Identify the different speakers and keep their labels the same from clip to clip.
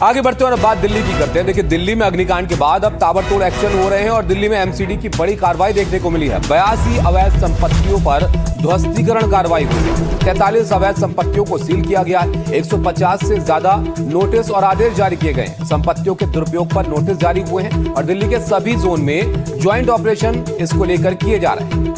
Speaker 1: आगे बढ़ते हैं और अब बात दिल्ली की करते हैं। देखिए, दिल्ली में अग्निकांड के बाद अब ताबड़तोड़ एक्शन हो रहे हैं और दिल्ली में एमसीडी की बड़ी कार्रवाई देखने को मिली है। 82 अवैध संपत्तियों पर ध्वस्तीकरण कार्रवाई हुई है। 43 अवैध संपत्तियों को सील किया गया है। 150 से ज्यादा नोटिस और आदेश जारी किए गए हैं। संपत्तियों के दुरुपयोग पर नोटिस जारी हुए हैं और दिल्ली के सभी जोन में ज्वाइंट ऑपरेशन इसको लेकर किए जा रहे हैं।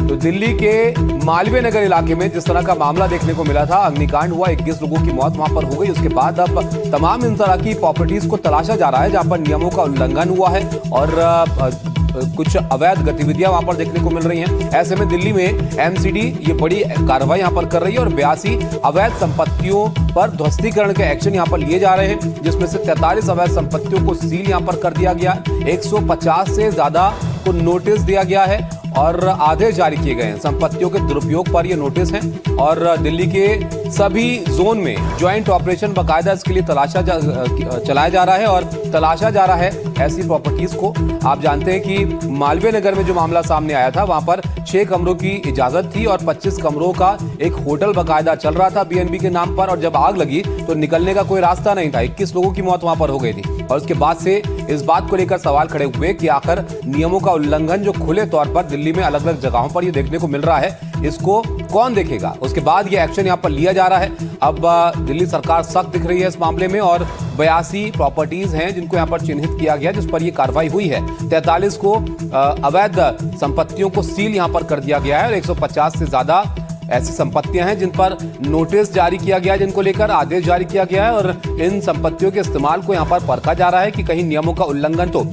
Speaker 1: तो दिल्ली के मालवीय नगर इलाके में जिस तरह का मामला देखने को मिला था, अग्निकांड हुआ, 21 लोगों की मौत वहां पर हो गई। उसके बाद अब तमाम इन तरह की प्रॉपर्टीज को तलाशा जा रहा है जहां पर नियमों का उल्लंघन हुआ है और कुछ अवैध गतिविधियां वहां पर देखने को मिल रही हैं। ऐसे में दिल्ली में एमसीडी ये बड़ी कार्रवाई यहां पर कर रही है और 82 अवैध संपत्तियों पर ध्वस्तीकरण के एक्शन यहां पर लिए जा रहे हैं, जिसमें से 43 अवैध संपत्तियों को सील यहां पर कर दिया गया है। 150 से ज्यादा को नोटिस दिया गया है और आदेश जारी किए गए हैं। संपत्तियों के दुरुपयोग पर ये नोटिस हैं और दिल्ली के सभी जोन में ज्वाइंट ऑपरेशन बाकायदा इसके लिए चलाया जा रहा है और तलाशा जा रहा है ऐसी प्रॉपर्टीज को। आप जानते हैं कि मालवीय नगर में जो मामला सामने आया था, वहां पर 6 कमरों की इजाजत थी और 25 कमरों का एक होटल बाकायदा चल रहा था बीएनबी के नाम पर, और जब आग लगी तो निकलने का कोई रास्ता नहीं था। 21 लोगों की मौत वहां पर हो गई थी और उसके बाद से इस बात को लेकर सवाल खड़े हुए कि आखिर नियमों का उल्लंघन जो खुले तौर पर दिल्ली में अलग अलग जगहों पर ये देखने को मिल रहा है, इसको कौन देखेगा। उसके बाद ये एक्शन यहाँ पर लिया जा रहा है। अब दिल्ली सरकार सख्त दिख रही है इस मामले में और 82 प्रॉपर्टीज हैं जिनको यहाँ पर चिन्हित किया गया, जिस पर ये कार्रवाई हुई है। 43 को अवैध संपत्तियों को सील यहाँ पर कर दिया गया है और 150 से ज्यादा ऐसी संपत्तियां हैं जिन पर नोटिस जारी किया गया है, जिनको लेकर आदेश जारी किया गया है और इन संपत्तियों के इस्तेमाल को यहाँ पर परखा जा रहा है कि कहीं नियमों का उल्लंघन तो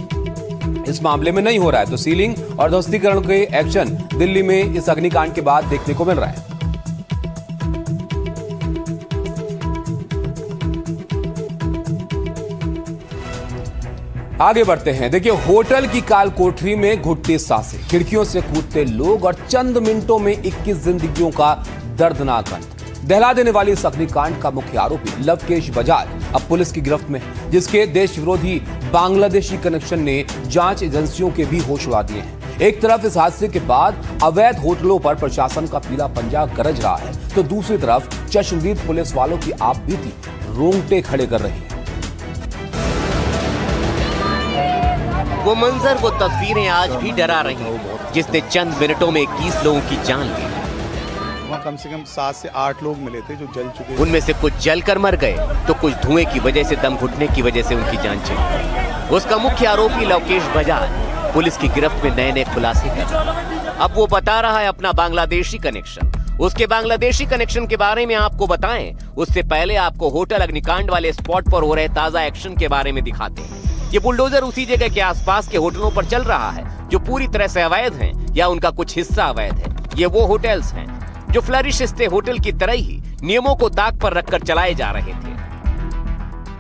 Speaker 1: इस मामले में नहीं हो रहा है। तो सीलिंग और ध्वस्तीकरण के एक्शन दिल्ली में इस अग्निकांड के बाद देखने को मिल रहा है। आगे बढ़ते हैं। देखिए, होटल की काल कोठरी में घुटती सांसें, खिड़कियों से कूदते लोग और चंद मिनटों में 21 जिंदगियों का दर्दनाक अंत। दहला देने वाली इस अग्निकांड का मुख्य आरोपी लवकेश बजाज अब पुलिस की गिरफ्त में, जिसके देश विरोधी बांग्लादेशी कनेक्शन ने जांच एजेंसियों के भी होश उड़ा दिए हैं। एक तरफ इस हादसे के बाद अवैध होटलों पर प्रशासन का पीला पंजा गरज रहा है, तो दूसरी तरफ चश्मदीद पुलिस वालों की आपबीती रोंगटे खड़े कर रही है।
Speaker 2: वो मंजर, वो तस्वीरें आज भी डरा रही हैं, जिसने चंद मिनटों में 21 लोगों की जान ली।
Speaker 3: वहाँ कम से कम 7 से 8 लोग मिले थे जो जल चुके।
Speaker 2: उनमें से कुछ जलकर मर गए तो कुछ धुएं की वजह से, दम घुटने की वजह से उनकी जान चली गई। उसका मुख्य आरोपी लवकेश बजाज पुलिस की गिरफ्त में नए नए खुलासे कर अब वो बता रहा है अपना बांग्लादेशी कनेक्शन। उसके बांग्लादेशी कनेक्शन के बारे में आपको बताएं, उससे पहले आपको होटल अग्निकांड वाले स्पॉट पर हो रहे ताजा एक्शन के बारे में दिखाते हैं। ये बुलडोजर उसी जगह के आसपास के होटलों पर चल रहा है जो पूरी तरह से अवैध हैं या उनका कुछ हिस्सा अवैध है। ये वो होटल्स हैं जो फ्लरिश स्टे होटल की तरह ही नियमों को ताक पर रखकर चलाए जा रहे थे।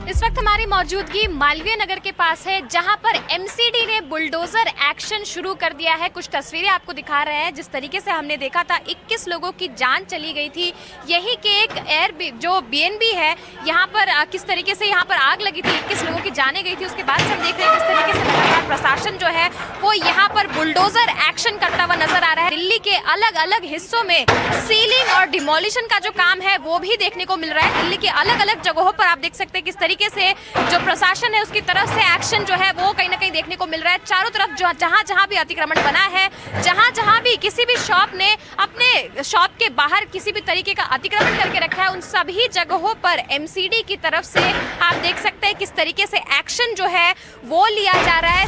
Speaker 4: इस वक्त हमारी मौजूदगी मालवीय नगर के पास है, जहां पर एमसीडी ने बुलडोजर एक्शन शुरू कर दिया है। कुछ तस्वीरें आपको दिखा रहे हैं। जिस तरीके से हमने देखा था 21 लोगों की जान चली गई थी। यही के एक जो बीएनबी है, यहां पर किस तरीके से यहां पर आग लगी थी, 21 लोगों की जाने गई थी। उसके बाद से हम देख रहे हैं किस तरीके से लगातार प्रशासन जो है वो यहाँ पर बुलडोजर एक्शन करता हुआ नजर आ रहा है। दिल्ली के अलग अलग हिस्सों में सीलिंग और डिमोलिशन का जो काम है वो भी देखने को मिल रहा है। दिल्ली के अलग अलग जगहों पर आप देख सकते हैं किस तरीके से जो प्रशासन है उसकी तरफ से एक्शन जो है वो कहीं ना कहीं देखने को मिल रहा है। चारों तरफ जो जहां भी अतिक्रमण बना है, जहां भी किसी भी शॉप ने अपने शॉप के बाहर किसी भी तरीके का अतिक्रमण करके रखा है, उन सभी जगहों पर एमसीडी की तरफ से आप देख सकते हैं किस तरीके से एक्शन जो है वो लिया जा रहा है।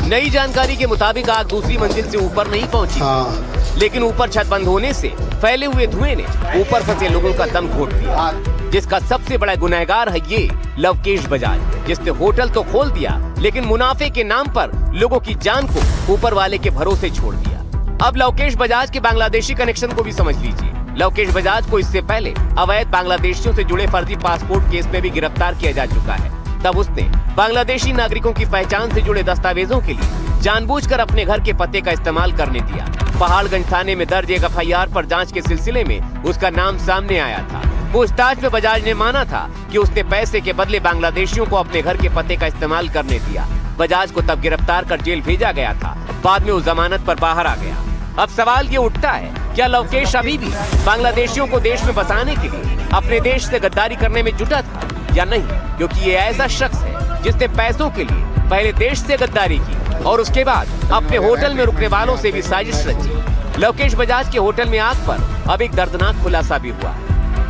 Speaker 2: नई जानकारी के मुताबिक आग दूसरी मंजिल से ऊपर नहीं पहुंची, लेकिन ऊपर छत बंद होने से फैले हुए धुएं ने ऊपर फंसे लोगों का दम घोट दिया, जिसका सबसे बड़ा गुनहगार है ये लवकेश बजाज, जिसने होटल तो खोल दिया लेकिन मुनाफे के नाम पर लोगों की जान को ऊपर वाले के भरोसे छोड़ दिया। अब लवकेश बजाज के बांग्लादेशी कनेक्शन को भी समझ लीजिए। लवकेश बजाज को इससे पहले अवैध बांग्लादेशियों से जुड़े फर्जी पासपोर्ट केस में भी गिरफ्तार किया जा चुका है। तब उसने बांग्लादेशी नागरिकों की पहचान से जुड़े दस्तावेजों के लिए जानबूझकर अपने घर के पते का इस्तेमाल करने दिया। पहाड़गंज थाने में दर्ज एक एफआईआर पर जांच के सिलसिले में उसका नाम सामने आया था। पूछताछ में बजाज ने माना था कि उसने पैसे के बदले बांग्लादेशियों को अपने घर के पते का इस्तेमाल करने दिया। बजाज को तब गिरफ्तार कर जेल भेजा गया था। बाद में वो जमानत पर बाहर आ गया। अब सवाल ये उठता है, क्या लवकेश अभी भी बांग्लादेशियों को देश में बसाने के लिए अपने देश से गद्दारी करने में जुटा था या नहीं? क्योंकि ये ऐसा शख्स है जिसने पैसों के लिए पहले देश से गद्दारी की और उसके बाद अपने होटल में रुकने वालों से भी साजिश रची। लवकेश बजाज के होटल में आग पर अब एक दर्दनाक खुलासा भी हुआ,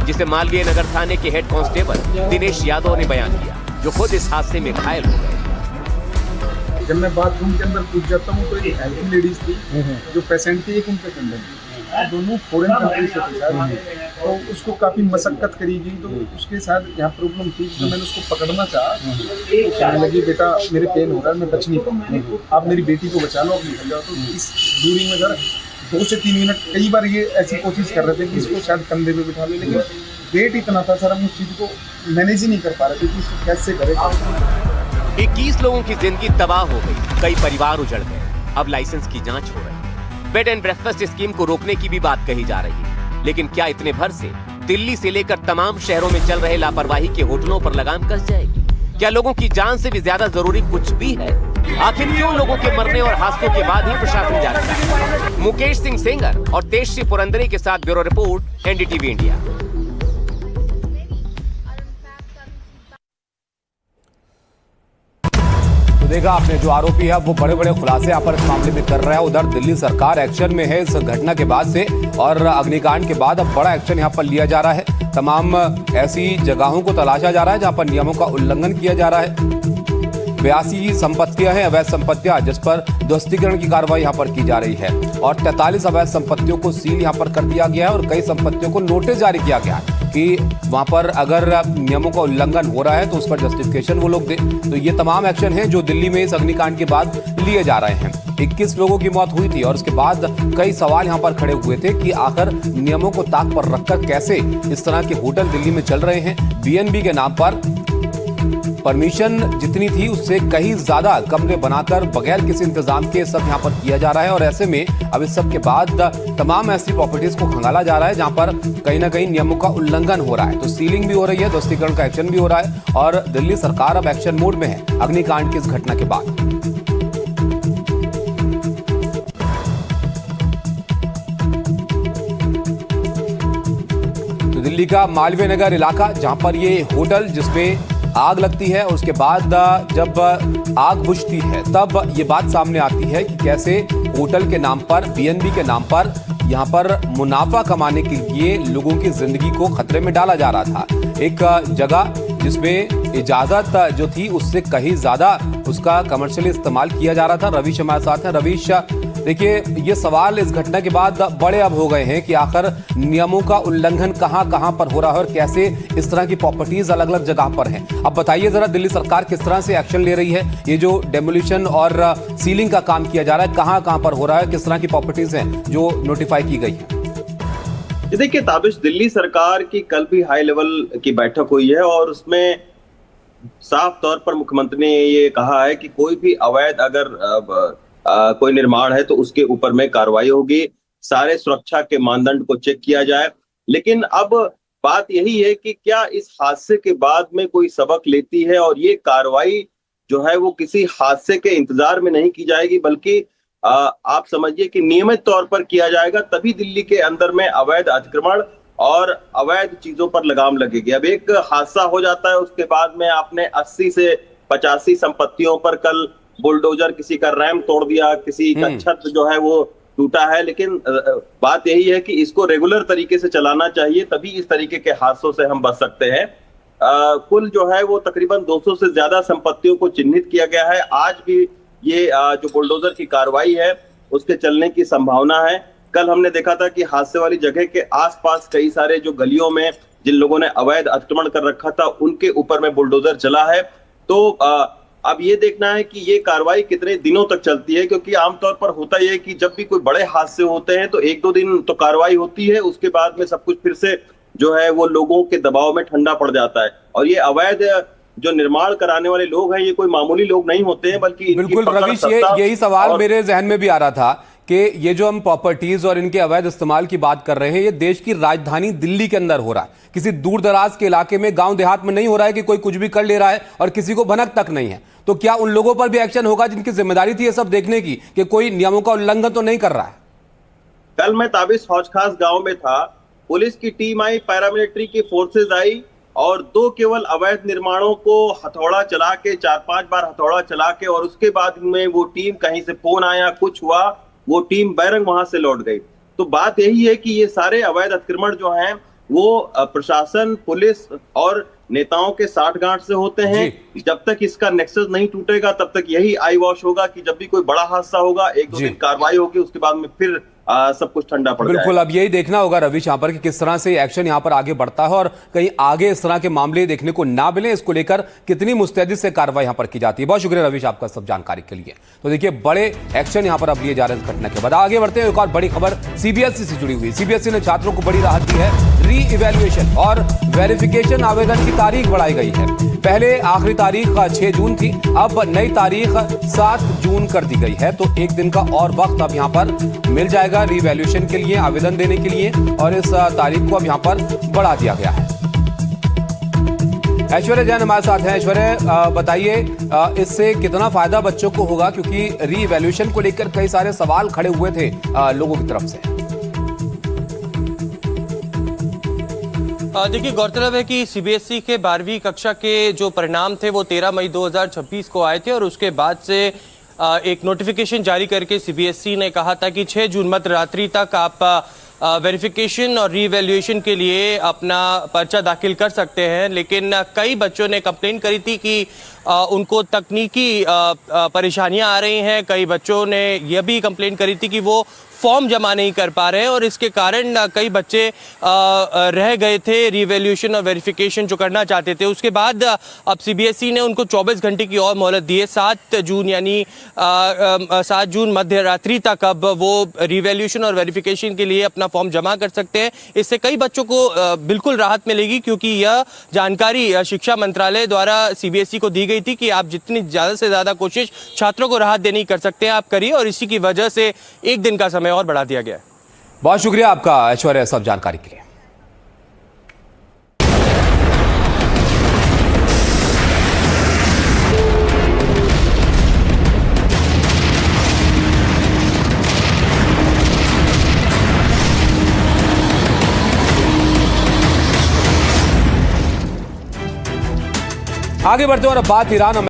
Speaker 2: जिसे मालवीय नगर थाने के हेड कांस्टेबल दिनेश यादव ने बयान किया, जो खुद इस हादसे में घायल हो गए।
Speaker 5: जब मैं बाथरूम के अंदर घुस जाता हूँ तो एक हेल्पिंग लेडीज थी जो पेशेंट थी, एक उनके कंडम थी, दोनों फॉरेन कंट्री से थे शायद, तो उसको काफ़ी मशक्कत करी गई, तो उसके साथ यहाँ प्रॉब्लम थी। तो मैंने उसको पकड़ना चाहा तो कहने लगी, बेटा मेरे पेन हो रहा है, मैं बच नहीं पाऊँ, आप मेरी बेटी को बचा लो, आप निकल जाओ। तो इस दूरी में सर 2 से 3 मिनट कई बार ये ऐसी कोशिश कर रहे थे कि इसको शायद कंधे पे बिठा ले, लेकिन वेट इतना था सर, हम उस चीज़ को मैनेज ही नहीं कर पा रहे थे कि इसको कैसे करें।
Speaker 2: 21 लोगों की जिंदगी तबाह हो गई, कई परिवार उजड़ गए। अब लाइसेंस की जांच हो रही। बेड एंड ब्रेकफास्ट स्कीम को रोकने की भी बात कही जा रही है, लेकिन क्या इतने भर से दिल्ली से लेकर तमाम शहरों में चल रहे लापरवाही के होटलों पर लगाम कस जाएगी? क्या लोगों की जान से भी ज्यादा जरूरी कुछ भी है? आखिर क्यों लोगों के मरने और हादसों के बाद ही प्रशासन जागता है? मुकेश सिंह सेंगर और तेजश्री पुरंदरे के साथ ब्यूरो रिपोर्ट, एनडीटीवी इंडिया।
Speaker 1: तो देखा आपने, जो आरोपी है वो बड़े बड़े खुलासे यहाँ पर इस मामले में कर रहा है। उधर दिल्ली सरकार एक्शन में है इस घटना के बाद से, और अग्निकांड के बाद अब बड़ा एक्शन यहाँ पर लिया जा रहा है। तमाम ऐसी जगहों को तलाशा जा रहा है जहाँ पर नियमों का उल्लंघन किया जा रहा है। 82 संपत्तियां हैं, अवैध संपत्तियां, जिस पर ध्वस्तीकरण की कार्रवाई यहाँ पर की जा रही है, और 43 अवैध संपत्तियों को सील यहाँ पर कर दिया गया है, और कई संपत्तियों को नोटिस जारी किया गया है कि वहां पर अगर नियमों का उल्लंघन हो रहा है तो उस पर जस्टिफिकेशन वो लोग दें। तो ये तमाम एक्शन हैं जो दिल्ली में इस अग्निकांड के बाद लिए जा रहे हैं। 21 लोगों की मौत हुई थी, और उसके बाद कई सवाल यहाँ पर खड़े हुए थे कि आखिर नियमों को ताक पर रखकर कैसे इस तरह के होटल दिल्ली में चल रहे हैं। बीएनबी के नाम पर परमिशन जितनी थी उससे कहीं ज्यादा कमरे बनाकर बगैर किसी इंतजाम के सब यहाँ पर किया जा रहा है, और ऐसे में अब इस सब के बाद तमाम ऐसी प्रॉपर्टीज को खंगाला जा रहा है जहां पर कहीं ना कहीं नियमों का उल्लंघन हो रहा है। तो सीलिंग भी हो रही है, ध्वस्तीकरण का एक्शन भी हो रहा है, और दिल्ली सरकार अब एक्शन मोड में है अग्निकांड की इस घटना के बाद। तो दिल्ली का मालवीय नगर इलाका, जहां पर ये होटल जिसमें आग लगती है, उसके बाद जब आग बुझती है तब ये बात सामने आती है कि कैसे होटल के नाम पर, बीएनबी के नाम पर यहाँ पर मुनाफा कमाने के लिए लोगों की जिंदगी को खतरे में डाला जा रहा था। एक जगह जिसमें इजाजत जो थी उससे कहीं ज्यादा उसका कमर्शियली इस्तेमाल किया जा रहा था। रवीश हमारे साथ हैं। रवीश, देखिए, ये सवाल इस घटना के बाद बड़े अब हो गए हैं कि आखिर नियमों का उल्लंघन कहां पर हो रहा है और कैसे इस तरह की प्रॉपर्टीज अलग अलग जगह पर हैं। अब बताइए जरा, दिल्ली सरकार किस तरह से एक्शन ले रही है? ये जो डेमोलिशन और सीलिंग का काम किया जा रहा है, कहां पर हो रहा है? किस तरह की प्रॉपर्टीज हैं जो नोटिफाई की गई है?
Speaker 6: देखिए ताबिश, दिल्ली सरकार की कल भी हाई लेवल की बैठक हुई है, और उसमें साफ तौर पर मुख्यमंत्री ने ये कहा है कि कोई भी अवैध अगर कोई निर्माण है तो उसके ऊपर में कार्रवाई होगी, सारे सुरक्षा के मानदंड को चेक किया जाए। लेकिन अब बात यही है कि क्या इस हादसे के बाद में कोई सबक लेती है, और ये कार्रवाई जो है वो किसी हादसे के इंतजार में नहीं की जाएगी, बल्कि आप समझिए कि नियमित तौर पर किया जाएगा, तभी दिल्ली के अंदर में अवैध अतिक्रमण और अवैध चीजों पर लगाम लगेगी। अब एक हादसा हो जाता है, उसके बाद में आपने 80 से 85 संपत्तियों पर कल बुलडोजर किसी का रैम तोड़ दिया, किसी का छत जो है वो टूटा है, लेकिन बात यही है कि इसको रेगुलर तरीके से चलाना चाहिए, तभी इस तरीके के हादसों से हम बच सकते हैं। कुल जो है वो तकरीबन 200 से ज्यादा संपत्तियों को चिन्हित किया गया है। आज भी ये जो बुलडोजर की कार्रवाई है उसके चलने की संभावना है। कल हमने देखा था कि हादसे वाली जगह के आसपास कई सारे जो गलियों में जिन लोगों ने अवैध अतिक्रमण कर रखा था उनके ऊपर में बुलडोजर चला है। तो अब ये देखना है कि ये कार्रवाई कितने दिनों तक चलती है, क्योंकि आमतौर पर होता यह है कि जब भी कोई बड़े हादसे होते हैं तो 1-2 दिन तो कार्रवाई होती है, उसके बाद में सब कुछ फिर से जो है वो लोगों के दबाव में ठंडा पड़ जाता है। और ये अवैध जो निर्माण कराने वाले लोग हैं ये कोई मामूली लोग नहीं होते हैं, बल्कि
Speaker 1: बिल्कुल रवीश, यही सवाल मेरे जहन में भी आ रहा था कि ये जो हम प्रॉपर्टीज और इनके अवैध इस्तेमाल की बात कर रहे हैं, ये देश की राजधानी दिल्ली के अंदर हो रहा है, किसी दूर दराज के इलाके में, गांव देहात में नहीं हो रहा है कि कोई कुछ भी कर ले रहा है और किसी को भनक तक नहीं है। तो क्या उन लोगों पर भी एक्शन होगा जिनकी जिम्मेदारी थी ये सब देखने की कि कोई नियमों का उल्लंघन तो नहीं कर रहा है?
Speaker 6: कल मैं ताबिश हौज खास गांव में था, पुलिस की टीम आई, पैरामिलिट्री की फोर्सेज आई और 2 केवल अवैध निर्माणों को हथौड़ा चला के 4-5 बार हथौड़ा चला के, और उसके बाद में वो टीम, कहीं से फोन आया, कुछ हुआ, वो टीम बैरंग वहां से लौट गई। तो बात यही है कि ये सारे अवैध अतिक्रमण जो हैं वो प्रशासन, पुलिस और नेताओं के साठगांठ से होते हैं। जब तक इसका नेक्सस नहीं टूटेगा तब तक यही आई वॉश होगा कि जब भी कोई बड़ा हादसा होगा, 1-2 दिन कार्रवाई होगी, उसके बाद में फिर सब कुछ ठंडा पड़ जाएगा।
Speaker 1: बिल्कुल, अब यही देखना होगा रविश यहाँ पर कि किस तरह से एक्शन यहाँ पर आगे बढ़ता है और कहीं आगे इस तरह के मामले देखने को ना मिले, इसको लेकर कितनी मुस्तैदी से कार्रवाई यहाँ पर की जाती है। बहुत शुक्रिया रविश आपका सब जानकारी के लिए। तो देखिए, बड़े एक्शन यहाँ पर अब लिए जा रहे हैं इस घटना के बाद। आगे बढ़ते हैं, एक और बड़ी खबर सीबीएसई से जुड़ी हुई। सीबीएसई ने छात्रों को बड़ी राहत दी है। री इवैल्यूएशन और वेरिफिकेशन आवेदन की तारीख बढ़ाई गई है। पहले आखिरी तारीख 6 जून थी, अब नई तारीख 7 जून कर दी गई है। तो एक दिन का और वक्त अब यहाँ पर मिल जाएगा री इवैल्यूएशन के लिए, आवेदन देने के लिए, और इस तारीख को अब यहाँ पर बढ़ा दिया गया है। ऐश्वर्या जैन हमारे साथ हैं। ऐश्वर्या, बताइए इससे कितना फायदा बच्चों को होगा, क्योंकि री इवैल्यूएशन को लेकर कई सारे सवाल खड़े हुए थे लोगों की तरफ से।
Speaker 7: देखिए, गौरतलब है कि सीबीएसई के 12वीं कक्षा के जो परिणाम थे वो 13 मई 2026 को आए थे और उसके बाद से एक नोटिफिकेशन जारी करके सीबीएसई ने कहा था कि 6 जून मध्य रात्रि तक आप वेरिफिकेशन और रीवैल्यूएशन के लिए अपना पर्चा दाखिल कर सकते हैं। लेकिन कई बच्चों ने कंप्लेंट करी थी कि उनको तकनीकी परेशानियां आ रही हैं। कई बच्चों ने यह भी कंप्लेंट करी थी कि वो फॉर्म जमा नहीं कर पा रहे हैं और इसके कारण कई बच्चे रह गए थे रीवैल्यूएशन और वेरिफिकेशन जो करना चाहते थे। उसके बाद अब सीबीएसई ने उनको 24 घंटे की और मोहलत दी है। 7 जून यानी 7 जून मध्य रात्रि तक अब वो रीवैल्यूएशन और वेरिफिकेशन के लिए अपना फॉर्म जमा कर सकते हैं। इससे कई बच्चों को बिल्कुल राहत मिलेगी, क्योंकि यह जानकारी शिक्षा मंत्रालय द्वारा सीबीएसई को दी गई थी कि आप जितनी ज़्यादा से ज़्यादा कोशिश छात्रों को राहत देने की कर सकते हैं, आप करिए, और इसी की वजह से एक दिन का समय और बढ़ा दिया गया है।
Speaker 1: बहुत शुक्रिया आपका ऐश्वर्या सब जानकारी के लिए। आगे बढ़ते हैं और अब बात ईरान